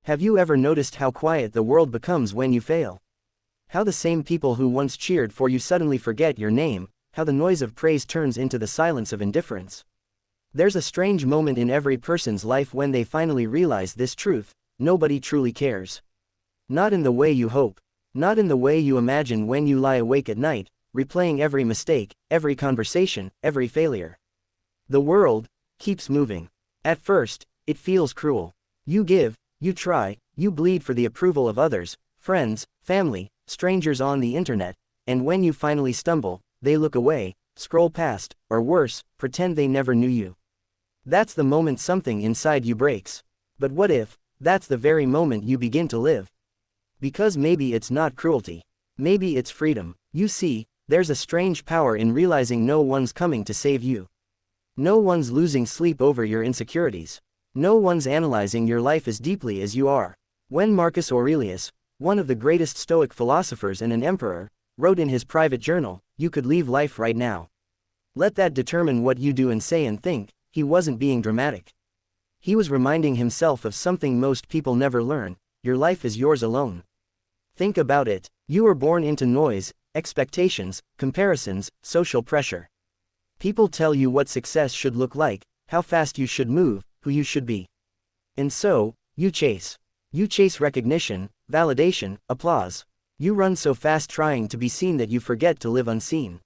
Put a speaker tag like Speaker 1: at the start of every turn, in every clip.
Speaker 1: Have you ever noticed how quiet the world becomes when you fail? How the same people who once cheered for you suddenly forget your name, how the noise of praise turns into the silence of indifference. There's a strange moment in every person's life when they finally realize this truth: nobody truly cares. Not in the way you hope. Not in the way you imagine when you lie awake at night, replaying every mistake, every conversation, every failure. The world keeps moving. At first, it feels cruel. You give, you try, you bleed for the approval of others, friends, family, strangers on the internet, and when you finally stumble, they look away, scroll past, or worse, pretend they never knew you. That's the moment something inside you breaks. But what if that's the very moment you begin to live? Because maybe it's not cruelty. Maybe it's freedom. You see, there's a strange power in realizing no one's coming to save you. No one's losing sleep over your insecurities. No one's analyzing your life as deeply as you are. When Marcus Aurelius, one of the greatest Stoic philosophers and an emperor, wrote in his private journal, "You could leave life right now. Let that determine what you do and say and think," he wasn't being dramatic. He was reminding himself of something most people never learn: your life is yours alone. Think about it. You were born into noise, expectations, comparisons, social pressure. People tell you what success should look like, how fast you should move, who you should be. And so, you chase. You chase recognition, validation, applause. You run so fast trying to be seen that you forget to live unseen.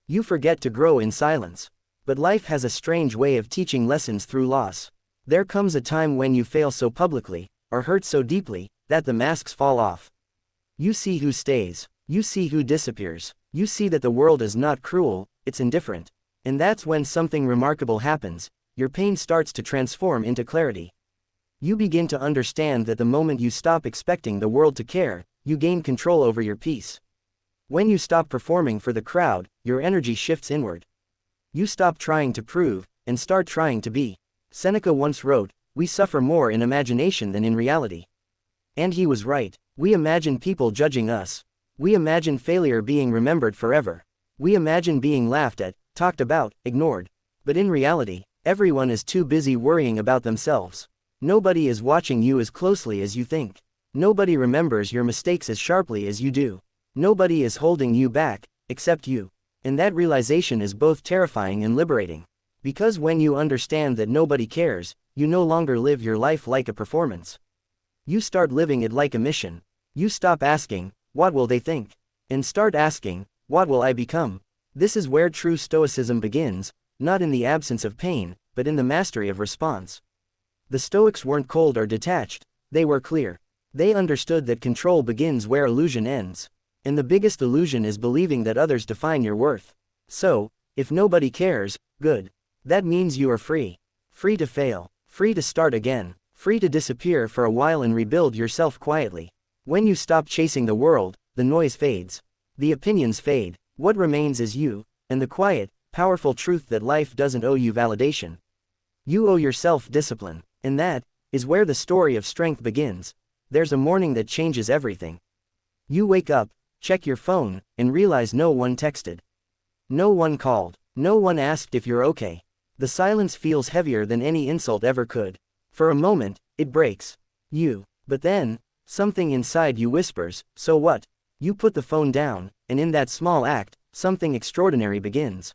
Speaker 1: You forget to grow in silence. But life has a strange way of teaching lessons through loss. There comes a time when you fail so publicly, or hurt so deeply, that the masks fall off. You see who stays. You see who disappears. You see that the world is not cruel, it's indifferent. And that's when something remarkable happens: your pain starts to transform into clarity. You begin to understand that the moment you stop expecting the world to care, you gain control over your peace. When you stop performing for the crowd, your energy shifts inward. You stop trying to prove, and start trying to be. Seneca once wrote, "We suffer more in imagination than in reality." And he was right. We imagine people judging us. We imagine failure being remembered forever. We imagine being laughed at, talked about, ignored. But in reality, everyone is too busy worrying about themselves. Nobody is watching you as closely as you think. Nobody remembers your mistakes as sharply as you do. Nobody is holding you back, except you. And that realization is both terrifying and liberating. Because when you understand that nobody cares, you no longer live your life like a performance. You start living it like a mission. You stop asking, "What will they think?" and start asking, "What will I become?" This is where true Stoicism begins, not in the absence of pain, but in the mastery of response. The Stoics weren't cold or detached, they were clear. They understood that control begins where illusion ends. And the biggest illusion is believing that others define your worth. So, if nobody cares, good. That means you are free. Free to fail. Free to start again. Free to disappear for a while and rebuild yourself quietly. When you stop chasing the world, the noise fades. The opinions fade. What remains is you, and the quiet, powerful truth that life doesn't owe you validation. You owe yourself discipline. And that is where the story of strength begins. There's a morning that changes everything. You wake up, check your phone, and realize no one texted. No one called. No one asked if you're okay. The silence feels heavier than any insult ever could. For a moment, it breaks you. But then, something inside you whispers, "So what?" You put the phone down, and in that small act, something extraordinary begins.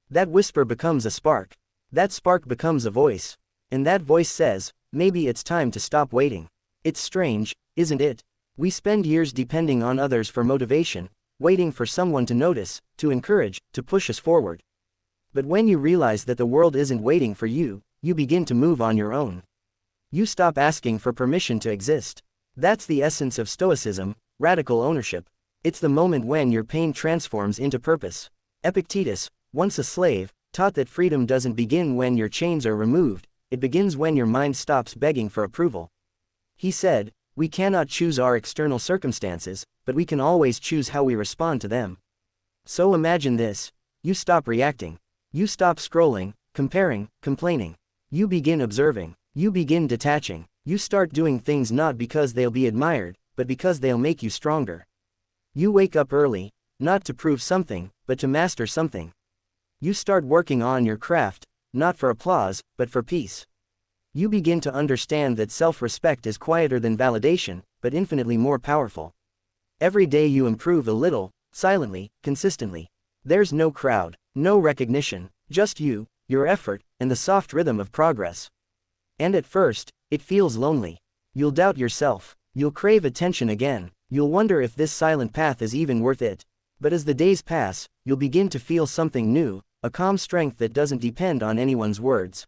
Speaker 1: That whisper becomes a spark. That spark becomes a voice. And that voice says, "Maybe it's time to stop waiting." It's strange, isn't it? We spend years depending on others for motivation, waiting for someone to notice, to encourage, to push us forward. But when you realize that the world isn't waiting for you, you begin to move on your own. You stop asking for permission to exist. That's the essence of Stoicism, radical ownership. It's the moment when your pain transforms into purpose. Epictetus, once a slave, taught that freedom doesn't begin when your chains are removed, it begins when your mind stops begging for approval. He said, "We cannot choose our external circumstances, but we can always choose how we respond to them." So imagine this: you stop reacting. You stop scrolling, comparing, complaining. You begin observing. You begin detaching. You start doing things not because they'll be admired, but because they'll make you stronger. You wake up early, not to prove something, but to master something. You start working on your craft, not for applause, but for peace. You begin to understand that self-respect is quieter than validation, but infinitely more powerful. Every day you improve a little, silently, consistently. There's no crowd, no recognition, just you, your effort, and the soft rhythm of progress. And at first, it feels lonely. You'll doubt yourself. You'll crave attention again. You'll wonder if this silent path is even worth it. But as the days pass, you'll begin to feel something new, a calm strength that doesn't depend on anyone's words.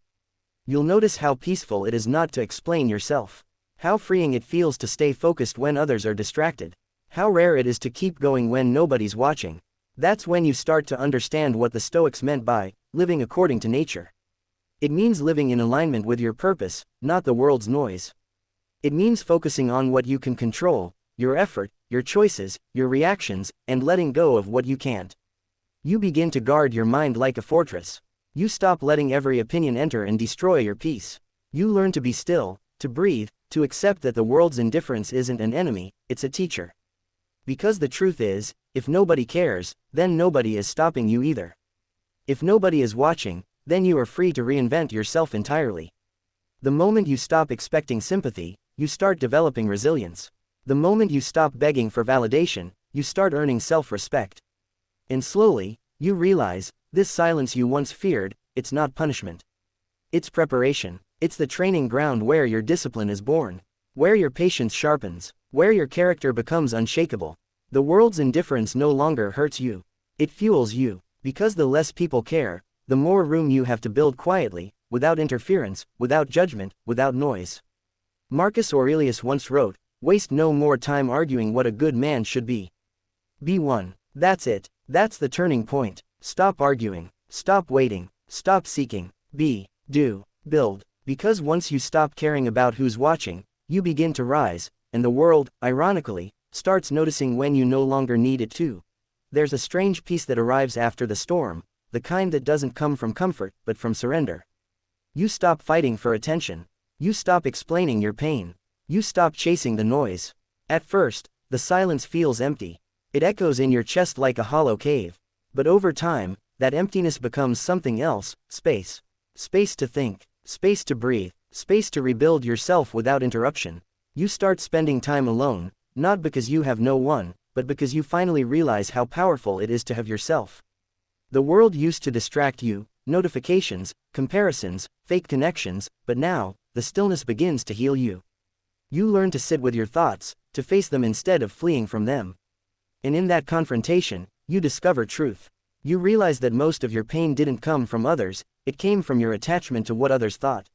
Speaker 1: You'll notice how peaceful it is not to explain yourself. How freeing it feels to stay focused when others are distracted. How rare it is to keep going when nobody's watching. That's when you start to understand what the Stoics meant by living according to nature. It means living in alignment with your purpose, not the world's noise. It means focusing on what you can control, your effort, your choices, your reactions, and letting go of what you can't. You begin to guard your mind like a fortress. You stop letting every opinion enter and destroy your peace. You learn to be still, to breathe, to accept that the world's indifference isn't an enemy, it's a teacher. Because the truth is, if nobody cares, then nobody is stopping you either. If nobody is watching, then you are free to reinvent yourself entirely. The moment you stop expecting sympathy, you start developing resilience. The moment you stop begging for validation, you start earning self-respect. And slowly, you realize, this silence you once feared, it's not punishment. It's preparation. It's the training ground where your discipline is born. Where your patience sharpens. Where your character becomes unshakable. The world's indifference no longer hurts you. It fuels you. Because the less people care, the more room you have to build quietly, without interference, without judgment, without noise. Marcus Aurelius once wrote, "Waste no more time arguing what a good man should be. Be one." That's it. That's the turning point. Stop arguing. Stop waiting. Stop seeking. Be, do, build. Because once you stop caring about who's watching, you begin to rise, and the world, ironically, starts noticing when you no longer need it to. There's a strange peace that arrives after the storm, the kind that doesn't come from comfort, but from surrender. You stop fighting for attention. You stop explaining your pain. You stop chasing the noise. At first, the silence feels empty. It echoes in your chest like a hollow cave. But over time, that emptiness becomes something else, space. Space to think, space to breathe, space to rebuild yourself without interruption. You start spending time alone, not because you have no one, but because you finally realize how powerful it is to have yourself. The world used to distract you, notifications, comparisons, fake connections, but now, the stillness begins to heal you. You learn to sit with your thoughts, to face them instead of fleeing from them. And in that confrontation, you discover truth. You realize that most of your pain didn't come from others, it came from your attachment to what others thought.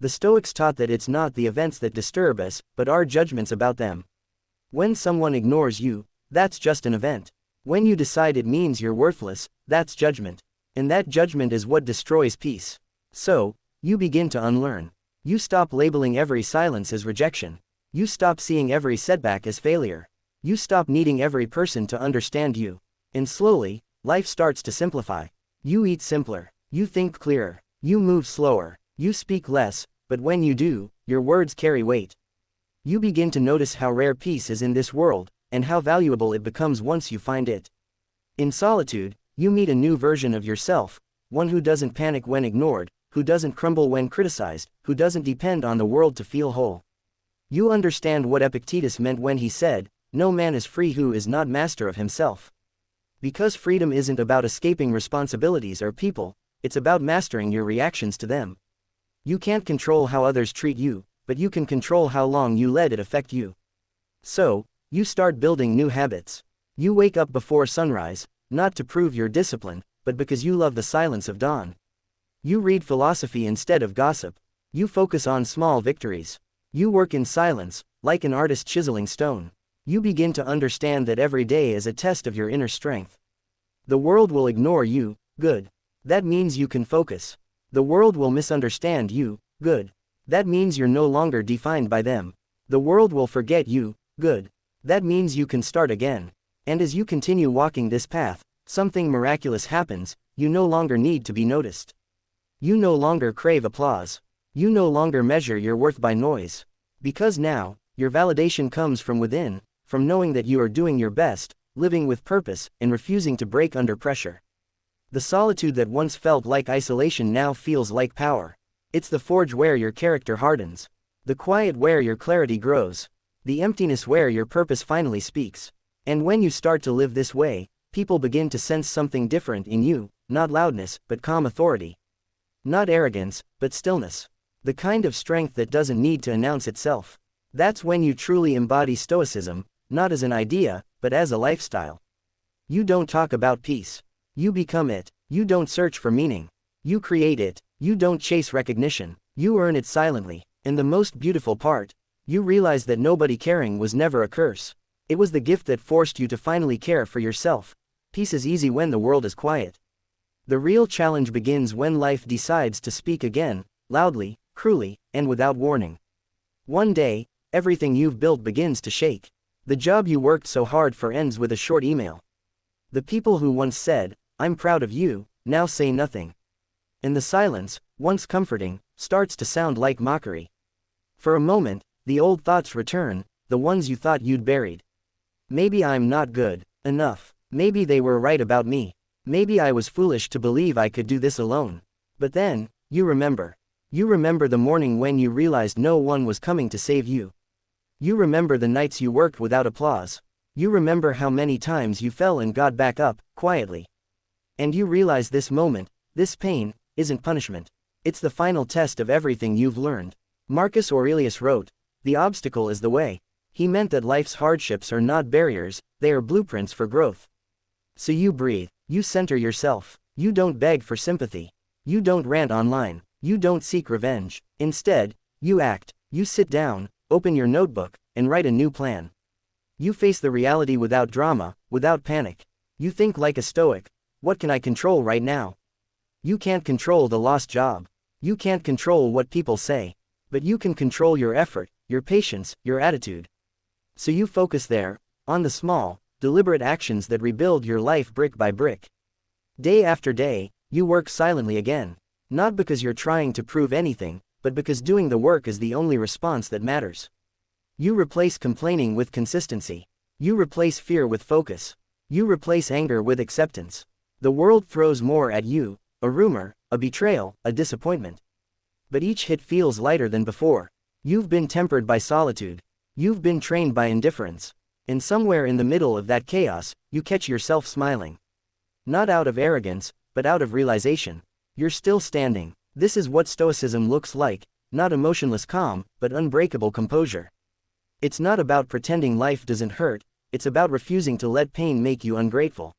Speaker 1: The Stoics taught that it's not the events that disturb us, but our judgments about them. When someone ignores you, that's just an event. When you decide it means you're worthless, that's judgment. And that judgment is what destroys peace. So, you begin to unlearn. You stop labeling every silence as rejection. You stop seeing every setback as failure. You stop needing every person to understand you. And slowly, life starts to simplify. You eat simpler. You think clearer. You move slower. You speak less, but when you do, your words carry weight. You begin to notice how rare peace is in this world, and how valuable it becomes once you find it. In solitude, you meet a new version of yourself, one who doesn't panic when ignored, who doesn't crumble when criticized, who doesn't depend on the world to feel whole. You understand what Epictetus meant when he said, "No man is free who is not master of himself." Because freedom isn't about escaping responsibilities or people, it's about mastering your reactions to them. You can't control how others treat you, but you can control how long you let it affect you. So, you start building new habits. You wake up before sunrise, not to prove you're disciplined, but because you love the silence of dawn. You read philosophy instead of gossip. You focus on small victories. You work in silence, like an artist chiseling stone. You begin to understand that every day is a test of your inner strength. The world will ignore you, good. That means you can focus. The world will misunderstand you, good. That means you're no longer defined by them. The world will forget you, good. That means you can start again. And as you continue walking this path, something miraculous happens. You no longer need to be noticed. You no longer crave applause. You no longer measure your worth by noise. Because now, your validation comes from within, from knowing that you are doing your best, living with purpose, and refusing to break under pressure. The solitude that once felt like isolation now feels like power. It's the forge where your character hardens. The quiet where your clarity grows. The emptiness where your purpose finally speaks. And when you start to live this way, people begin to sense something different in you, not loudness, but calm authority. Not arrogance, but stillness. The kind of strength that doesn't need to announce itself. That's when you truly embody Stoicism, not as an idea, but as a lifestyle. You don't talk about peace. You become it. You don't search for meaning. You create it. You don't chase recognition. You earn it silently. And the most beautiful part, you realize that nobody caring was never a curse. It was the gift that forced you to finally care for yourself. Peace is easy when the world is quiet. The real challenge begins when life decides to speak again, loudly, cruelly, and without warning. One day, everything you've built begins to shake. The job you worked so hard for ends with a short email. The people who once said, "I'm proud of you," now say nothing. And the silence, once comforting, starts to sound like mockery. For a moment, the old thoughts return, the ones you thought you'd buried. Maybe I'm not good enough. Maybe they were right about me. Maybe I was foolish to believe I could do this alone. But then, you remember. You remember the morning when you realized no one was coming to save you. You remember the nights you worked without applause. You remember how many times you fell and got back up, quietly. And you realize this moment, this pain, isn't punishment. It's the final test of everything you've learned. Marcus Aurelius wrote, "The obstacle is the way." He meant that life's hardships are not barriers, they are blueprints for growth. So you breathe, you center yourself, you don't beg for sympathy. You don't rant online, you don't seek revenge. Instead, you act, you sit down, open your notebook, and write a new plan. You face the reality without drama, without panic. You think like a Stoic, what can I control right now? You can't control the lost job. You can't control what people say. But you can control your effort, your patience, your attitude. So you focus there, on the small, deliberate actions that rebuild your life brick by brick. Day after day, you work silently again. Not because you're trying to prove anything, but because doing the work is the only response that matters. You replace complaining with consistency. You replace fear with focus. You replace anger with acceptance. The world throws more at you, a rumor, a betrayal, a disappointment. But each hit feels lighter than before. You've been tempered by solitude. You've been trained by indifference. And somewhere in the middle of that chaos, you catch yourself smiling. Not out of arrogance, but out of realization. You're still standing. This is what Stoicism looks like, not emotionless calm, but unbreakable composure. It's not about pretending life doesn't hurt, it's about refusing to let pain make you ungrateful.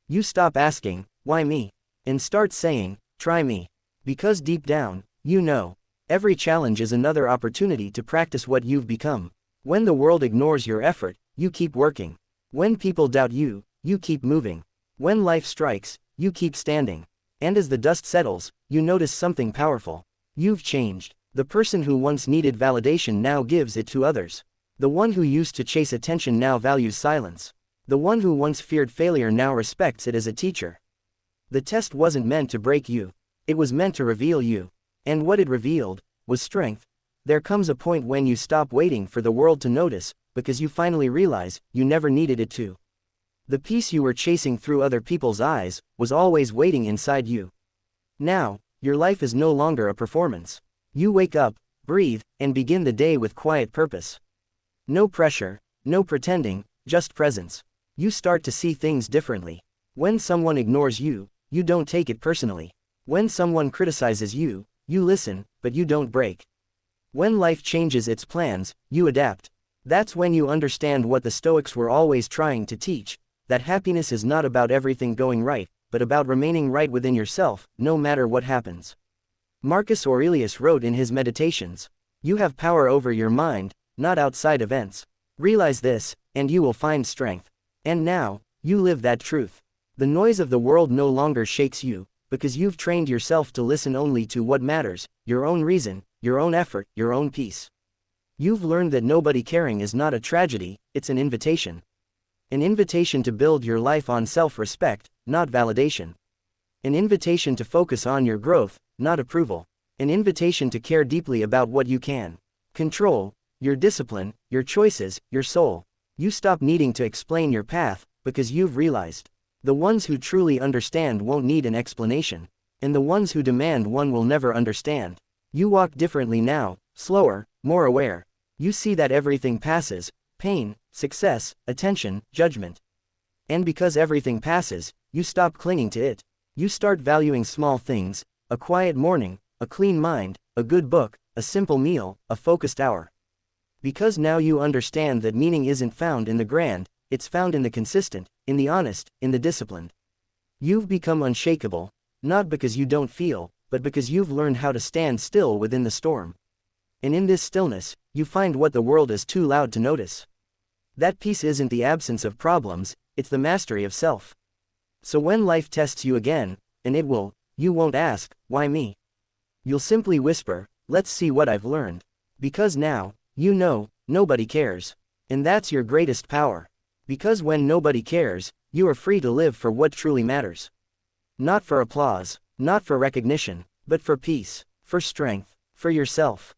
Speaker 1: You stop asking, "Why me?" and start saying, "Try me." Because deep down, you know, every challenge is another opportunity to practice what you've become. When the world ignores your effort, you keep working. When people doubt you, you keep moving. When life strikes, you keep standing. And as the dust settles, you notice something powerful. You've changed. The person who once needed validation now gives it to others. The one who used to chase attention now values silence. The one who once feared failure now respects it as a teacher. The test wasn't meant to break you. It was meant to reveal you. And what it revealed was strength. There comes a point when you stop waiting for the world to notice, because you finally realize you never needed it to. The peace you were chasing through other people's eyes was always waiting inside you. Now, your life is no longer a performance. You wake up, breathe, and begin the day with quiet purpose. No pressure, no pretending, just presence. You start to see things differently. When someone ignores you, you don't take it personally. When someone criticizes you, you listen, but you don't break. When life changes its plans, you adapt. That's when you understand what the Stoics were always trying to teach, that happiness is not about everything going right, but about remaining right within yourself, no matter what happens. Marcus Aurelius wrote in his Meditations, "You have power over your mind, not outside events. Realize this, and you will find strength." And now, you live that truth. The noise of the world no longer shakes you, because you've trained yourself to listen only to what matters, your own reason, your own effort, your own peace. You've learned that nobody caring is not a tragedy, it's an invitation. An invitation to build your life on self-respect, not validation. An invitation to focus on your growth, not approval. An invitation to care deeply about what you can control, your discipline, your choices, your soul. You stop needing to explain your path, because you've realized. The ones who truly understand won't need an explanation. And the ones who demand one will never understand. You walk differently now, slower, more aware. You see that everything passes: pain, success, attention, judgment. And because everything passes, you stop clinging to it. You start valuing small things: a quiet morning, a clean mind, a good book, a simple meal, a focused hour. Because now you understand that meaning isn't found in the grand, it's found in the consistent, in the honest, in the disciplined. You've become unshakable, not because you don't feel, but because you've learned how to stand still within the storm. And in this stillness, you find what the world is too loud to notice. That peace isn't the absence of problems, it's the mastery of self. So when life tests you again, and it will, you won't ask, "Why me?" You'll simply whisper, "Let's see what I've learned." Because now, you know, nobody cares. And that's your greatest power. Because when nobody cares, you are free to live for what truly matters. Not for applause, not for recognition, but for peace, for strength, for yourself.